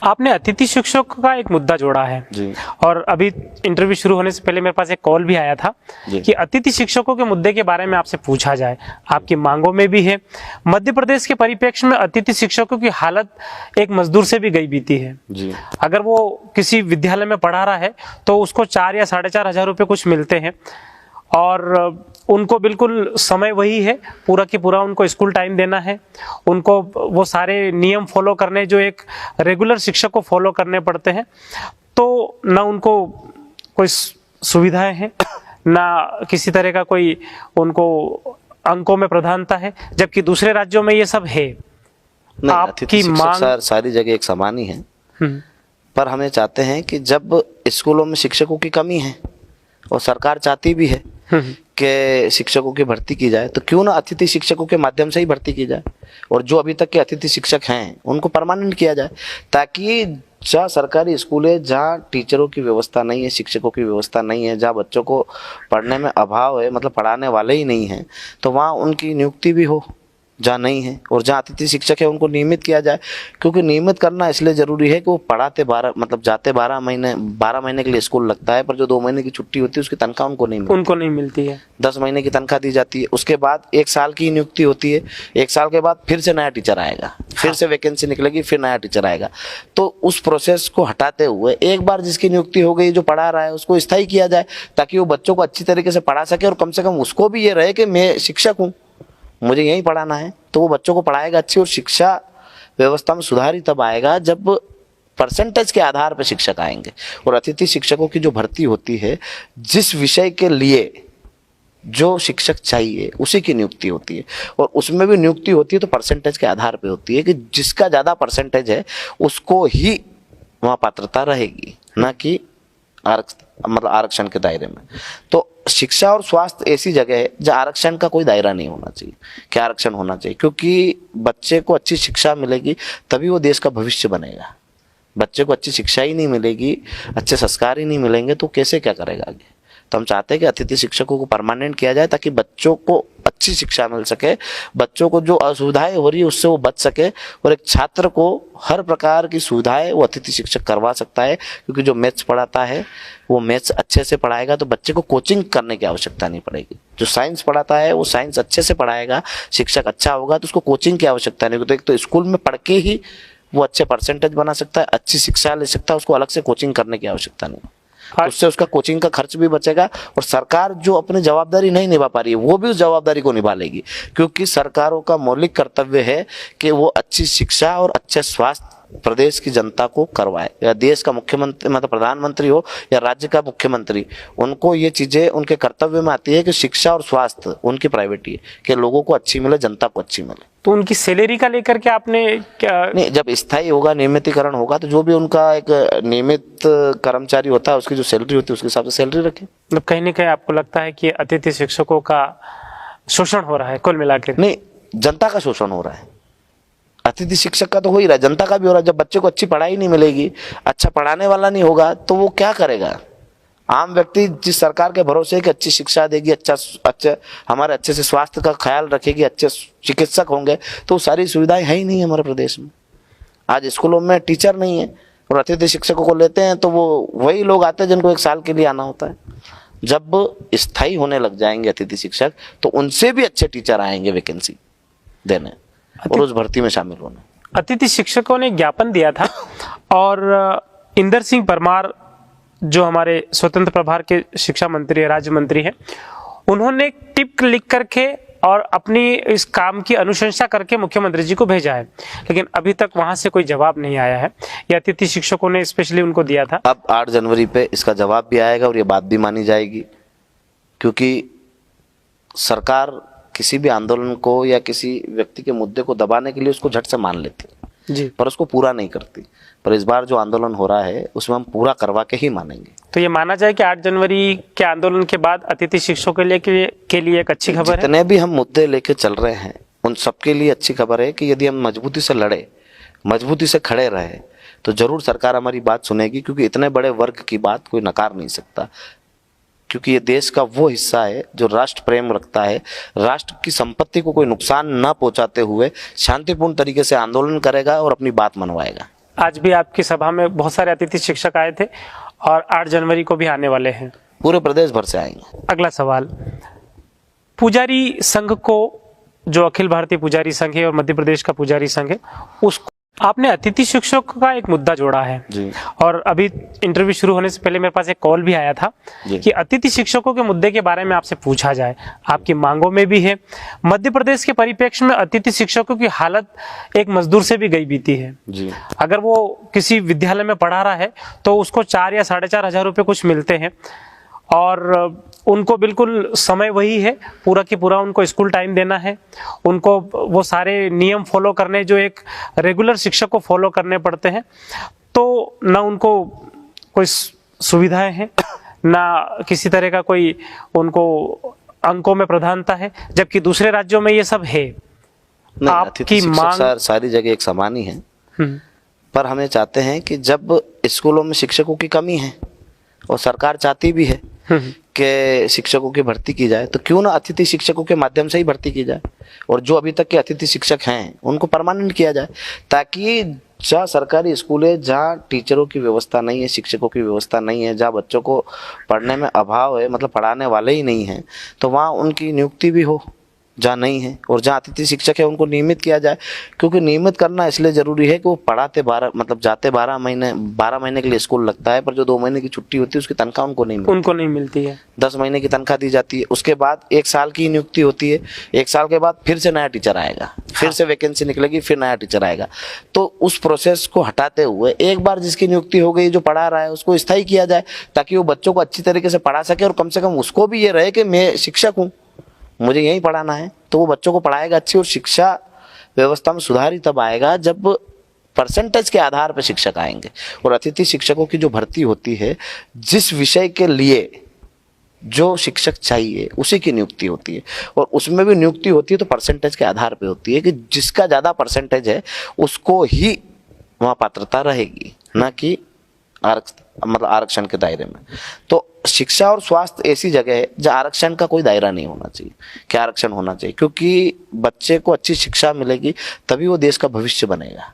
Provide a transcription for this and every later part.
आपने अतिथि शिक्षकों का एक मुद्दा जोड़ा है जी। और अभी इंटरव्यू शुरू होने से पहले मेरे पास एक कॉल भी आया था कि अतिथि शिक्षकों के मुद्दे के बारे में आपसे पूछा जाए, आपकी मांगों में भी है। मध्य प्रदेश के परिप्रेक्ष्य में अतिथि शिक्षकों की हालत एक मजदूर से भी गई बीती है जी। अगर वो किसी विद्यालय में पढ़ा रहा है तो उसको 4 या 4,500 रुपये कुछ मिलते हैं और उनको बिल्कुल समय वही है, पूरा की पूरा उनको स्कूल टाइम देना है, उनको वो सारे नियम फॉलो करने जो एक रेगुलर शिक्षक को फॉलो करने पड़ते हैं। तो ना उनको कोई सुविधाएं हैं, ना किसी तरह का कोई उनको अंकों में प्रधानता है, जबकि दूसरे राज्यों में ये सब है। आपकी मांग सारी जगह एक समान ही है, पर हमें चाहते हैं कि जब स्कूलों में शिक्षकों की कमी है और सरकार चाहती भी है कि शिक्षकों की भर्ती की जाए, तो क्यों ना अतिथि शिक्षकों के माध्यम से ही भर्ती की जाए और जो अभी तक के अतिथि शिक्षक हैं उनको परमानेंट किया जाए, ताकि जहाँ सरकारी स्कूल है, जहाँ टीचरों की व्यवस्था नहीं है, शिक्षकों की व्यवस्था नहीं है, जहाँ बच्चों को पढ़ने में अभाव है, मतलब पढ़ाने वाले ही नहीं हैं, तो वहाँ उनकी नियुक्ति भी हो जहाँ नहीं है, और जहाँ अतिथि शिक्षक है उनको नियमित किया जाए। क्योंकि नियमित करना इसलिए ज़रूरी है कि वो पढ़ाते 12 मतलब जाते 12 महीने के लिए स्कूल लगता है, पर जो 2 महीने की छुट्टी होती है उसकी तनख्वाह उनको नहीं मिलती है। 10 महीने की तनख्वाह दी जाती है, उसके बाद 1 साल की नियुक्ति होती है, 1 साल के बाद फिर से नया टीचर आएगा, फिर से वैकेंसी निकलेगी, फिर नया टीचर आएगा। तो उस प्रोसेस को हटाते हुए एक बार जिसकी नियुक्ति हो गई, जो पढ़ा रहा है, उसको स्थायी किया जाए, ताकि वो बच्चों को अच्छी तरीके से पढ़ा सके और कम से कम उसको भी ये रहे कि मैं शिक्षक हूँ, मुझे यही पढ़ाना है। तो वो बच्चों को पढ़ाएगा अच्छी, और शिक्षा व्यवस्था में सुधार ही तब आएगा जब परसेंटेज के आधार पर शिक्षक आएंगे। और अतिथि शिक्षकों की जो भर्ती होती है, जिस विषय के लिए जो शिक्षक चाहिए उसी की नियुक्ति होती है, और उसमें भी नियुक्ति होती है तो परसेंटेज के आधार पे होती है कि जिसका ज़्यादा परसेंटेज है उसको ही वहाँ पात्रता रहेगी, ना कि आरक्षण के दायरे में। तो शिक्षा और स्वास्थ्य ऐसी जगह है जहाँ आरक्षण का कोई दायरा नहीं होना चाहिए। क्या आरक्षण होना चाहिए? क्योंकि बच्चे को अच्छी शिक्षा मिलेगी तभी वो देश का भविष्य बनेगा। बच्चे को अच्छी शिक्षा ही नहीं मिलेगी, अच्छे संस्कार ही नहीं मिलेंगे तो कैसे क्या करेगा आगे। तो हम चाहते हैं कि अतिथि शिक्षकों को परमानेंट किया जाए, ताकि बच्चों को अच्छी शिक्षा मिल सके, बच्चों को जो असुविधाएं हो रही है उससे वो बच सके, और एक छात्र को हर प्रकार की सुविधाएं वो अतिथि शिक्षक करवा सकता है। क्योंकि जो मैथ्स पढ़ाता है वो मैथ्स अच्छे से पढ़ाएगा तो बच्चे को कोचिंग करने की आवश्यकता नहीं पड़ेगी। जो साइंस पढ़ाता है वो साइंस अच्छे से पढ़ाएगा, शिक्षक अच्छा होगा तो उसको कोचिंग की आवश्यकता नहीं। तो एक तो स्कूल में पढ़ के ही वो अच्छे परसेंटेज बना सकता है, अच्छी शिक्षा ले सकता है, उसको अलग से कोचिंग करने की आवश्यकता नहीं। उससे उसका कोचिंग का खर्च भी बचेगा, और सरकार जो अपनी जवाबदारी नहीं निभा पा रही है वो भी उस जवाबदारी को निभा लेगी। क्योंकि सरकारों का मौलिक कर्तव्य है कि वो अच्छी शिक्षा और अच्छे स्वास्थ्य प्रदेश की जनता को करवाए। या देश का मुख्यमंत्री मतलब प्रधानमंत्री हो या राज्य का मुख्यमंत्री, उनको ये चीजें उनके कर्तव्य में आती है कि शिक्षा और स्वास्थ्य उनकी प्रायोरिटी है कि लोगों को अच्छी मिले, जनता को अच्छी मिले। तो उनकी सैलरी का लेकर के आपने क्या? नहीं, जब स्थायी होगा, नियमितीकरण होगा, तो जो भी उनका एक नियमित कर्मचारी होता है उसकी जो सैलरी होती है उसके हिसाब से सैलरी रखें। मतलब कहीं ना कहीं आपको लगता है कि अतिथि शिक्षकों का शोषण हो रहा है कुल मिलाकर? नहीं, जनता का शोषण हो रहा है। अतिथि शिक्षक का तो हो ही रहा है, जनता का भी हो रहा है। जब बच्चे को अच्छी पढ़ाई नहीं मिलेगी, अच्छा पढ़ाने वाला नहीं होगा, तो वो क्या करेगा? आम व्यक्ति जिस सरकार के भरोसे है कि अच्छी शिक्षा देगी, अच्छा हमारे अच्छे से स्वास्थ्य का ख्याल रखेगी, अच्छे चिकित्सक होंगे, तो सारी सुविधाएं है ही नहीं हमारे प्रदेश में। आज स्कूलों में टीचर नहीं है और अतिथि शिक्षकों को लेते हैं तो वो वही लोग आते हैं जिनको 1 साल के लिए आना होता है। जब स्थायी होने लग जाएंगे अतिथि शिक्षक तो उनसे भी अच्छे टीचर आएंगे वैकेंसी देने और उस भर्ती में शामिल होने। अतिथि शिक्षकों ने ज्ञापन दिया था और इंदर सिंह परमार जो हमारे स्वतंत्र प्रभार के शिक्षा मंत्री राज्य मंत्री हैं, उन्होंने टिप लिख करके और अपनी इस काम की अनुशंसा करके मुख्यमंत्री जी को भेजा है, लेकिन अभी तक वहां से कोई जवाब नहीं आया है। ये अतिथि शिक्षकों ने स्पेशली उनको दिया था। अब 8 जनवरी पे इसका जवाब भी आएगा और ये बात भी मानी जाएगी, क्योंकि सरकार किसी भी आंदोलन को या किसी व्यक्ति के मुद्दे को दबाने के लिए उसको झट से मान लेती जी, पर उसको पूरा नहीं करती। पर इस बार जो आंदोलन हो रहा है उसमें हम पूरा करवा के ही मानेंगे। तो ये माना जाए कि 8 जनवरी के आंदोलन के बाद अतिथि शिक्षकों के लिए एक अच्छी खबर है। जितने भी हम मुद्दे लेके चल रहे हैं उन सबके लिए अच्छी खबर है कि यदि हम मजबूती से लड़े, मजबूती से खड़े रहे, तो जरूर सरकार हमारी बात सुनेगी। क्योंकि इतने बड़े वर्ग की बात कोई नकार नहीं सकता, क्योंकि ये देश का वो हिस्सा है जो राष्ट्र प्रेम रखता है, राष्ट्र की संपत्ति को कोई नुकसान न पहुंचाते हुए शांतिपूर्ण तरीके से आंदोलन करेगा और अपनी बात मनवाएगा। आज भी आपकी सभा में बहुत सारे अतिथि शिक्षक आए थे और 8 जनवरी को भी आने वाले हैं। पूरे प्रदेश भर से आएंगे। अगला सवाल, पुजारी संघ को, जो अखिल भारतीय पुजारी संघ है और मध्य प्रदेश का पुजारी संघ है, उसको आपने अतिथि शिक्षकों का एक मुद्दा जोड़ा है जी। और अभी इंटरव्यू शुरू होने से पहले मेरे पास एक कॉल भी आया था कि अतिथि शिक्षकों के मुद्दे के बारे में आपसे पूछा जाए, आपकी मांगों में भी है। मध्य प्रदेश के परिप्रेक्ष्य में अतिथि शिक्षकों की हालत एक मजदूर से भी गई बीती है जी। अगर वो किसी विद्यालय में पढ़ा रहा है तो उसको 4 या 4,500 हजार रुपये कुछ मिलते हैं और उनको बिल्कुल समय वही है, पूरा की पूरा उनको स्कूल टाइम देना है, उनको वो सारे नियम फॉलो करने जो एक रेगुलर शिक्षक को फॉलो करने पड़ते हैं। तो ना उनको कोई सुविधाएं हैं, ना किसी तरह का कोई उनको अंकों में प्रधानता है, जबकि दूसरे राज्यों में ये सब है। आपकी मांग सारी जगह एक समान ही है, पर हमें चाहते हैं कि जब स्कूलों में शिक्षकों की कमी है और सरकार चाहती भी है कि शिक्षकों की भर्ती की जाए, तो क्यों ना अतिथि शिक्षकों के माध्यम से ही भर्ती की जाए और जो अभी तक के अतिथि शिक्षक हैं उनको परमानेंट किया जाए, ताकि जहाँ सरकारी स्कूल है, जहाँ टीचरों की व्यवस्था नहीं है, शिक्षकों की व्यवस्था नहीं है, जहाँ बच्चों को पढ़ने में अभाव है, मतलब पढ़ाने वाले ही नहीं हैं, तो वहाँ उनकी नियुक्ति भी हो जहाँ नहीं है, और जहाँ अतिथि शिक्षक है उनको नियमित किया जाए। क्योंकि नियमित करना इसलिए जरूरी है कि वो पढ़ाते 12 मतलब जाते 12 महीने के लिए स्कूल लगता है, पर जो 2 महीने की छुट्टी होती है उसकी तनख्वाह उनको नहीं मिलती है। 10 महीने की तनख्वाह दी जाती है, उसके बाद 1 साल की नियुक्ति होती है, 1 साल के बाद फिर से नया टीचर आएगा, फिर से वैकेंसी निकलेगी, फिर नया टीचर आएगा। तो उस प्रोसेस को हटाते हुए एक बार जिसकी नियुक्ति हो गई, जो पढ़ा रहा है, उसको स्थायी किया जाए, ताकि वो बच्चों को अच्छी तरीके से पढ़ा सके और कम से कम उसको भी ये रहे कि मैं शिक्षक हूँ, मुझे यही पढ़ाना है। तो वो बच्चों को पढ़ाएगा अच्छी, और शिक्षा व्यवस्था में सुधार ही तब आएगा जब परसेंटेज के आधार पर शिक्षक आएंगे। और अतिथि शिक्षकों की जो भर्ती होती है, जिस विषय के लिए जो शिक्षक चाहिए उसी की नियुक्ति होती है, और उसमें भी नियुक्ति होती है तो परसेंटेज के आधार पे होती है कि जिसका ज़्यादा परसेंटेज है उसको ही वहाँ पात्रता रहेगी, ना कि आरक्षण के दायरे में। तो शिक्षा और स्वास्थ्य ऐसी जगह है जहाँ आरक्षण का कोई दायरा नहीं होना चाहिए, क्या आरक्षण होना चाहिए, क्योंकि बच्चे को अच्छी शिक्षा मिलेगी तभी वो देश का भविष्य बनेगा।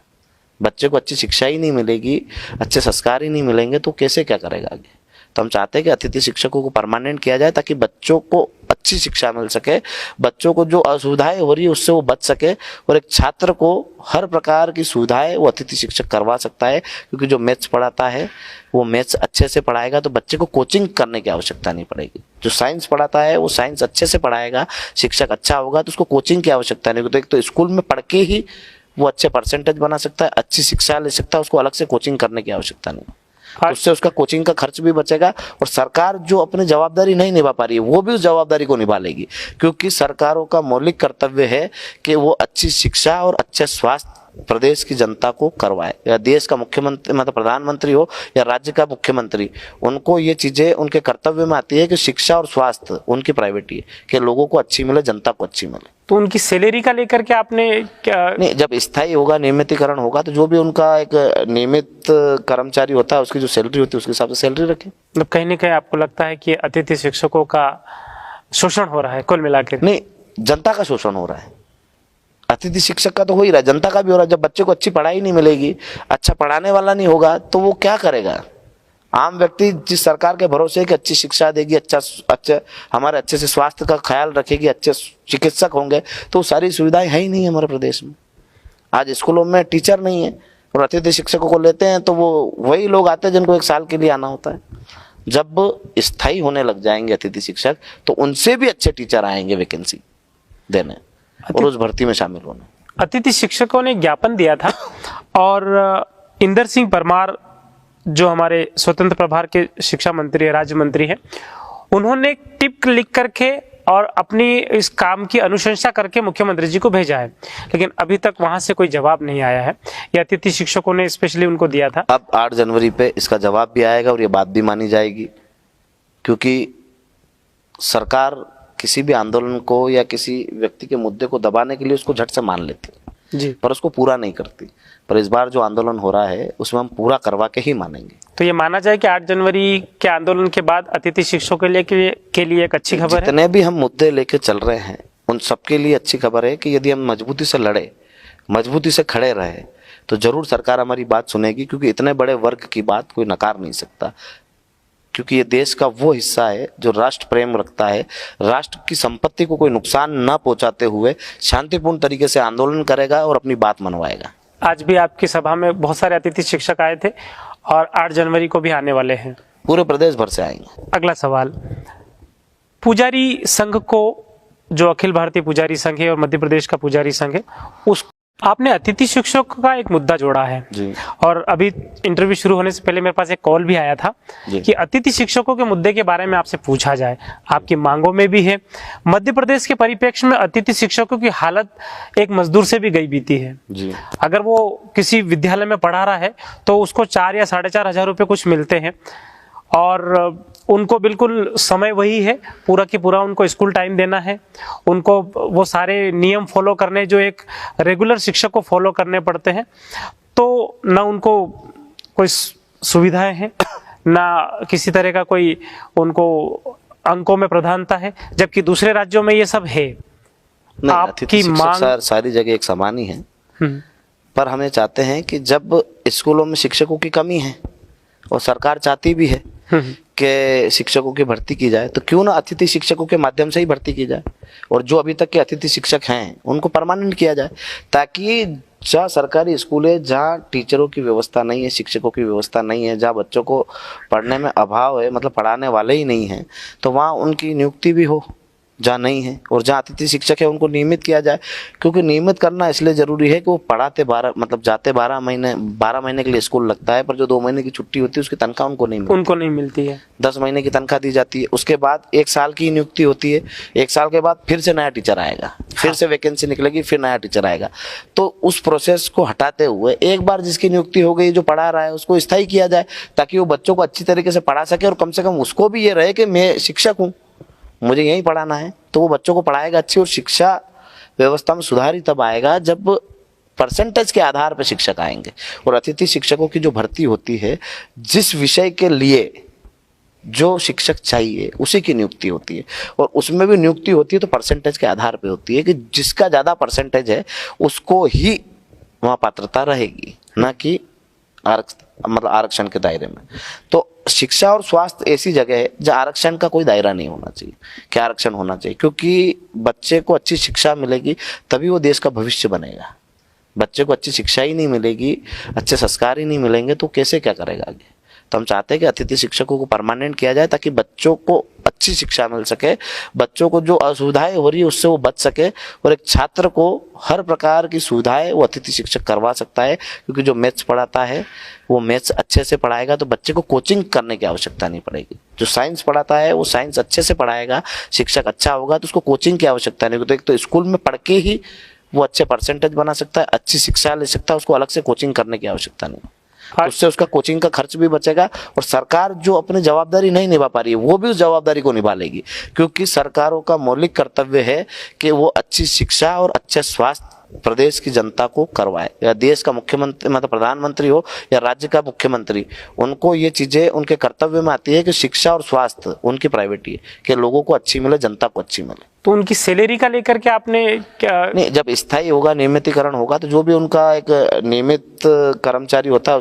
बच्चे को अच्छी शिक्षा ही नहीं मिलेगी, अच्छे संस्कार ही नहीं मिलेंगे तो कैसे क्या करेगा आगे। तो हम चाहते हैं कि अतिथि शिक्षकों को परमानेंट किया जाए, ताकि बच्चों को अच्छी शिक्षा मिल सके, बच्चों को जो असुविधाएं हो रही है उससे वो बच सके, और एक छात्र को हर प्रकार की सुविधाएं वो अतिथि शिक्षक करवा सकता है। क्योंकि जो मैथ्स पढ़ाता है वो मैथ्स अच्छे से पढ़ाएगा तो बच्चे को कोचिंग करने की आवश्यकता नहीं पड़ेगी। जो साइंस पढ़ाता है वो साइंस अच्छे से पढ़ाएगा, शिक्षक अच्छा होगा तो उसको कोचिंग की आवश्यकता नहीं। तो एक तो स्कूल में पढ़ के ही वो अच्छे परसेंटेज बना सकता है, अच्छी शिक्षा ले सकता है, उसको अलग से कोचिंग करने की आवश्यकता नहीं। उससे उसका कोचिंग का खर्च भी बचेगा, और सरकार जो अपनी जवाबदारी नहीं निभा पा रही है वो भी उस जवाबदारी को निभा लेगी। क्योंकि सरकारों का मौलिक कर्तव्य है कि वो अच्छी शिक्षा और अच्छे स्वास्थ्य प्रदेश की जनता को करवाए, या देश का मुख्यमंत्री मतलब प्रधानमंत्री हो या राज्य का मुख्यमंत्री, उनको ये चीजें उनके कर्तव्य में आती है कि शिक्षा और स्वास्थ्य उनकी प्रायोरिटी है कि लोगों को अच्छी मिले, जनता को अच्छी मिले। तो उनकी सैलरी का लेकर के आपने क्या नहीं, जब स्थायी होगा, नियमितीकरण होगा, तो जो भी उनका एक नियमित कर्मचारी होता है उसकी जो सैलरी होती है उसके हिसाब से सैलरी रखें। मतलब कहीं ना कहीं आपको लगता है कि अतिथि शिक्षकों का शोषण हो रहा है कुल मिलाकर? नहीं, जनता का शोषण हो रहा है। अतिथि शिक्षक का तो हो ही रहा है, जनता का भी हो रहा है। जब बच्चे को अच्छी पढ़ाई नहीं मिलेगी, अच्छा पढ़ाने वाला नहीं होगा, तो वो क्या करेगा। आम व्यक्ति जिस सरकार के भरोसे है कि अच्छी शिक्षा देगी, अच्छा हमारे अच्छे से स्वास्थ्य का ख्याल रखेगी, अच्छे चिकित्सक होंगे, तो सारी सुविधाएं है ही नहीं हमारे प्रदेश में। आज स्कूलों में टीचर नहीं है और अतिथि शिक्षकों को लेते हैं तो वो वही लोग आते हैं जिनको 1 साल के लिए आना होता है। जब स्थायी होने लग जाएंगे अतिथि शिक्षक तो उनसे भी अच्छे टीचर आएंगे वैकेंसी देने और उस भर्ती में शामिल होने। अतिथि शिक्षकों ने ज्ञापन दिया था और इंदर सिंह परमार जो हमारे स्वतंत्र प्रभार के शिक्षा मंत्री राज्य मंत्री हैं, उन्होंने टिप लिख करके और अपनी इस काम की अनुशंसा करके मुख्यमंत्री जी को भेजा है, लेकिन अभी तक वहां से कोई जवाब नहीं आया है। ये अतिथि शिक्षकों ने स्पेशली उनको दिया था। अब 8 जनवरी पे इसका जवाब भी आएगा और ये बात भी मानी जाएगी, क्योंकि सरकार किसी भी आंदोलन को या किसी व्यक्ति के मुद्दे को दबाने के लिए उसको झट से मान लेती जी, पर उसको पूरा नहीं करती। पर इस बार जो आंदोलन हो रहा है उसमें हम पूरा करवा के ही मानेंगे। तो ये माना जाए कि 8 जनवरी के आंदोलन के बाद अतिथि शिक्षकों के लिए एक अच्छी खबर है। जितने भी हम मुद्दे लेके चल रहे हैं उन सबके लिए अच्छी खबर है कि यदि हम मजबूती से लड़े, मजबूती से खड़े रहे, तो जरूर सरकार हमारी बात सुनेगी, क्योंकि इतने बड़े वर्ग की बात कोई नकार नहीं सकता, क्योंकि ये देश का वो हिस्सा है जो राष्ट्र प्रेम रखता है, राष्ट्र की संपत्ति को कोई नुकसान न पहुंचाते हुए शांतिपूर्ण तरीके से आंदोलन करेगा और अपनी बात मनवाएगा। आज भी आपकी सभा में बहुत सारे अतिथि शिक्षक आए थे और 8 जनवरी को भी आने वाले हैं, पूरे प्रदेश भर से आएंगे। अगला सवाल, पुजारी संघ को, जो अखिल भारतीय पुजारी संघ है और मध्य प्रदेश का पुजारी संघ है, उस आपने अतिथि शिक्षकों का एक मुद्दा जोड़ा है जी। और अभी इंटरव्यू शुरू होने से पहले मेरे पास एक कॉल भी आया था कि अतिथि शिक्षकों के मुद्दे के बारे में आपसे पूछा जाए, आपकी मांगों में भी है। मध्य प्रदेश के परिप्रेक्ष्य में अतिथि शिक्षकों की हालत एक मजदूर से भी गई बीती है जी। अगर वो किसी विद्यालय में पढ़ा रहा है तो उसको 4 या 4,500 हजार रुपये कुछ मिलते हैं और उनको बिल्कुल समय वही है, पूरा की पूरा उनको स्कूल टाइम देना है, उनको वो सारे नियम फॉलो करने जो एक रेगुलर शिक्षक को फॉलो करने पड़ते हैं, तो ना उनको कोई सुविधाएं हैं, ना किसी तरह का कोई उनको अंकों में प्रधानता है, जबकि दूसरे राज्यों में ये सब है। आपकी मांग सारी जगह एक समान ही है, पर हमें चाहते हैं कि जब स्कूलों में शिक्षकों की कमी है और सरकार चाहती भी है कि शिक्षकों की भर्ती की जाए, तो क्यों ना अतिथि शिक्षकों के माध्यम से ही भर्ती की जाए और जो अभी तक के अतिथि शिक्षक हैं उनको परमानेंट किया जाए, ताकि जहाँ सरकारी स्कूल है, जहाँ टीचरों की व्यवस्था नहीं है, शिक्षकों की व्यवस्था नहीं है, जहाँ बच्चों को पढ़ने में अभाव है, मतलब पढ़ाने वाले ही नहीं हैं, तो वहाँ उनकी नियुक्ति भी हो जहाँ नहीं है, और जहाँ अतिथि शिक्षक है उनको नियमित किया जाए। क्योंकि नियमित करना इसलिए जरूरी है कि वो पढ़ाते 12 मतलब जाते 12 महीने के लिए स्कूल लगता है, पर जो 2 महीने की छुट्टी होती है उसकी तनख्वाह उनको नहीं मिलती है। 10 महीने की तनख्वाह दी जाती है, उसके बाद 1 साल की नियुक्ति होती है, 1 साल के बाद फिर से नया टीचर आएगा, फिर से वैकेंसी निकलेगी, फिर नया टीचर आएगा। तो उस प्रोसेस को हटाते हुए एक बार जिसकी नियुक्ति हो गई, जो पढ़ा रहा है, उसको स्थायी किया जाए, ताकि वो बच्चों को अच्छी तरीके से पढ़ा सके और कम से कम उसको भी ये रहे कि मैं शिक्षक हूँ, मुझे यही पढ़ाना है, तो वो बच्चों को पढ़ाएगा अच्छी। और शिक्षा व्यवस्था में सुधार ही तब आएगा जब परसेंटेज के आधार पर शिक्षक आएंगे। और अतिथि शिक्षकों की जो भर्ती होती है, जिस विषय के लिए जो शिक्षक चाहिए उसी की नियुक्ति होती है, और उसमें भी नियुक्ति होती है तो परसेंटेज के आधार पर होती है कि जिसका ज़्यादा परसेंटेज है उसको ही वहाँ पात्रता रहेगी, ना कि आरक्षण के दायरे में। तो शिक्षा और स्वास्थ्य ऐसी जगह है जहाँ आरक्षण का कोई दायरा नहीं होना चाहिए, क्या आरक्षण होना चाहिए, क्योंकि बच्चे को अच्छी शिक्षा मिलेगी तभी वो देश का भविष्य बनेगा। बच्चे को अच्छी शिक्षा ही नहीं मिलेगी, अच्छे संस्कार ही नहीं मिलेंगे तो कैसे क्या करेगा आगे। तो हम चाहते हैं कि अतिथि शिक्षकों को परमानेंट किया जाए, ताकि बच्चों को अच्छी शिक्षा मिल सके, बच्चों को जो असुविधाएं हो रही है उससे वो बच सके, और एक छात्र को हर प्रकार की सुविधाएं वो अतिथि शिक्षक करवा सकता है। क्योंकि जो मैथ्स पढ़ाता है वो मैथ्स अच्छे से पढ़ाएगा तो बच्चे को कोचिंग करने की आवश्यकता नहीं पड़ेगी। जो साइंस पढ़ाता है वो साइंस अच्छे से पढ़ाएगा, शिक्षक अच्छा होगा तो उसको कोचिंग की आवश्यकता नहीं। तो एक तो स्कूल में पढ़ के ही वो अच्छे परसेंटेज बना सकता है, अच्छी शिक्षा ले सकता है, उसको अलग से कोचिंग करने की आवश्यकता नहीं। तो उससे उसका कोचिंग का खर्च भी बचेगा, और सरकार जो अपनी जवाबदारी नहीं निभा पा रही है वो भी उस जवाबदारी को निभा लेगी। क्योंकि सरकारों का मौलिक कर्तव्य है कि वो अच्छी शिक्षा और अच्छे स्वास्थ्य प्रदेश की जनता को करवाए, या देश का मुख्यमंत्री मतलब प्रधानमंत्री हो या राज्य का मुख्यमंत्री, उनको ये चीजें उनके कर्तव्य में आती है कि शिक्षा और स्वास्थ्य उनकी प्रायोरिटी है कि लोगों को अच्छी मिले, जनता को अच्छी मिले। तो उनकी सैलरी का लेकर के आपने क्या नहीं, जब स्थायी होगा, नियमितीकरण होगा, तो जो भी उनका एक नियमित कर्मचारी होता है